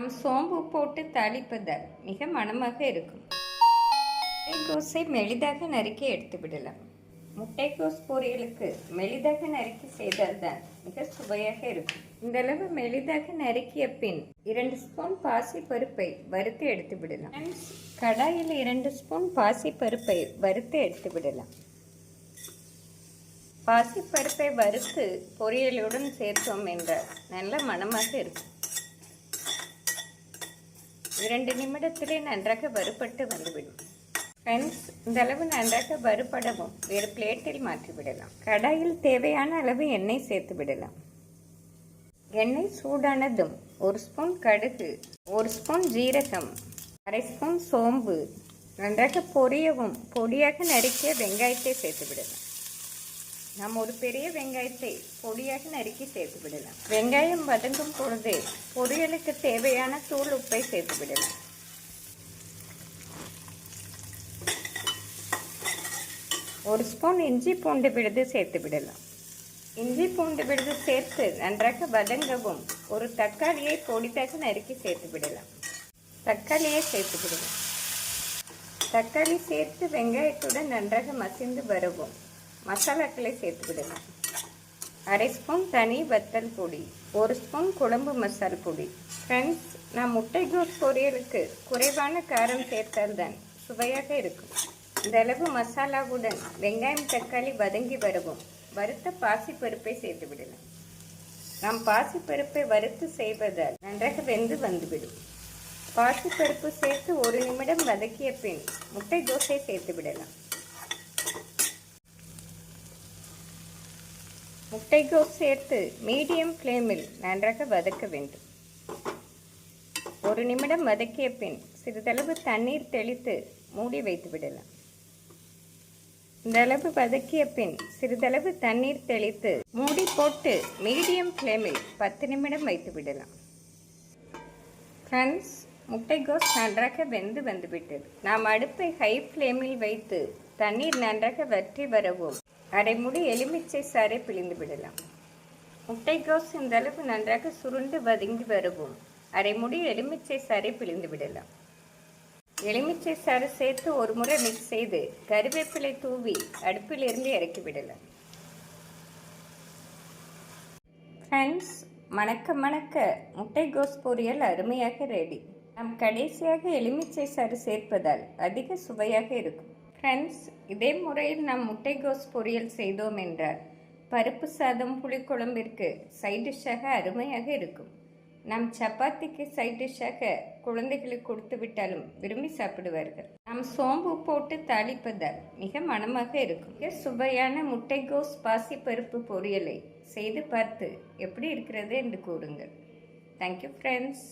நாம் சோம்பு போட்டு தாளிப்பதால் மிக மணமாக இருக்கும். முட்டைக்கோஸை மெலிதாக நறுக்கி எடுத்து விடலாம். முட்டைக்கோஸ் பொரியலுக்கு மெலிதாக நறுக்கி செய்தால்தான் மிக சுவையாக இருக்கும். இந்த அளவு மெலிதாக நறுக்கிய பின் 2 ஸ்பூன் பாசி பருப்பை வறுத்து எடுத்து விடலாம். கடாயில் 2 ஸ்பூன் பாசி பருப்பை வறுத்து எடுத்து விடலாம். பாசி பருப்பை வறுத்து பொரியலுடன் சேர்த்தோம் என்றால் நல்ல மணமாக இருக்கும். 2 நிமிடத்திலே நன்றாக வறுபட்டு வந்துவிடும். ஃப்ரெண்ட்ஸ், இந்த அளவு நன்றாக வறுபடவும் வேறு பிளேட்டில் மாற்றிவிடலாம். கடாயில் தேவையான அளவு எண்ணெய் சேர்த்து விடலாம். எண்ணெய் சூடானதும் 1 ஸ்பூன் கடுகு, 1 ஸ்பூன் ஜீரகம், 1/2 ஸ்பூன் சோம்பு நன்றாக பொரியவும் பொடியாக நறுக்கிய வெங்காயத்தை சேர்த்து விடலாம். நாம் ஒரு பெரிய வெங்காயத்தை பொடியாக நறுக்கி சேர்த்து விடலாம். வெங்காயம் வதங்கும் பொழுது பொரியலுக்கு தேவையான தூள் உப்பை சேர்த்து விடலாம். ஒரு ஸ்பூன் இஞ்சி பூண்டு விழுது சேர்த்து விடலாம். இஞ்சி பூண்டு விழுது சேர்த்து நன்றாக வதங்கவும் ஒரு தக்காளியை பொடிதாக நறுக்கி சேர்த்து விடலாம். தக்காளியை சேர்த்து விடலாம். தக்காளி சேர்த்து வெங்காயத்துடன் நன்றாக மசிந்து வரவும் மசாலாக்களை சேர்த்து விடலாம். 1/2 ஸ்பூன் தனி வத்தல் பொடி, 1 ஸ்பூன் குழம்பு மசால் பொடி. ஃப்ரெண்ட்ஸ், நான் முட்டைக்கோஸ் பொரியலுக்கு குறைவான காரம் சேர்த்தால்தான் சுவையாக இருக்கும். இந்த அளவு மசாலாவுடன் வெங்காயம் தக்காளி வதங்கி வரவும் வறுத்த பாசிப்பருப்பை சேர்த்து விடலாம். நாம் பாசிப்பருப்பை வறுத்து செய்வதால் நன்றாக வெந்து வந்துவிடும். பாசிப்பருப்பு சேர்த்து 1 நிமிடம் வதக்கிய பின் முட்டைக்கோஸை சேர்த்து விடலாம். முட்டைக்கோஸ் சேர்த்து மீடியம் ஃப்ளேமில் நன்றாக வதக்க வேண்டும். 1 நிமிடம் வதக்கிய பின் சிறிதளவு தண்ணீர் தெளித்து மூடி வைத்து விடலாம். இந்த அளவு வதக்கிய பின் சிறிதளவு தண்ணீர் தெளித்து மூடி போட்டு மீடியம் ஃப்ளேமில் 10 நிமிடம் வைத்து விடலாம். ஃப்ரெண்ட்ஸ், முட்டைக்கோஸ் நன்றாக வெந்து வந்துவிட்டது. நாம் அடுப்பை ஹை ஃப்ளேமில் வைத்து தண்ணீர் நன்றாக வற்றி வரவும் 1/2 மூடி எலுமிச்சை சாறை பிழிந்து விடலாம். முட்டைக்கோஸ் இந்த அளவு நன்றாக சுருண்டு வதங்கி வரவும் 1/2 மூடி எலுமிச்சை சாறை பிழிந்து விடலாம். எலுமிச்சை சாறு சேர்த்து ஒரு முறை மிக்ஸ் செய்து கருவேப்பிலை தூவி அடுப்பிலிருந்து இறக்கி விடலாம். ஃப்ரெண்ட்ஸ், மணக்க மணக்க முட்டைக்கோஸ் பொரியல் அருமையாக ரெடி. நாம் கடைசியாக எலுமிச்சை சாறு சேர்ப்பதால் அதிக சுவையாக இருக்கும். ஃப்ரெண்ட்ஸ், இதே முறையில் நாம் முட்டைக்கோஸ் பொரியல் செய்தோம் என்றால் பருப்பு சாதம் புளிக்குழம்பிற்கு சைட் டிஷ்ஷாக அருமையாக இருக்கும். நாம் சப்பாத்திக்கு சைட் டிஷ்ஷாக குழந்தைகளுக்கு கொடுத்து விட்டாலும் விரும்பி சாப்பிடுவார்கள். நாம் சோம்பு போட்டு தாளிப்பதால் மிக மணமாக இருக்கும். மிக சுவையான முட்டைக்கோஸ் பாசி பருப்பு பொரியலை செய்து பார்த்து எப்படி இருக்கிறது என்று கூறுங்கள். Thank you friends.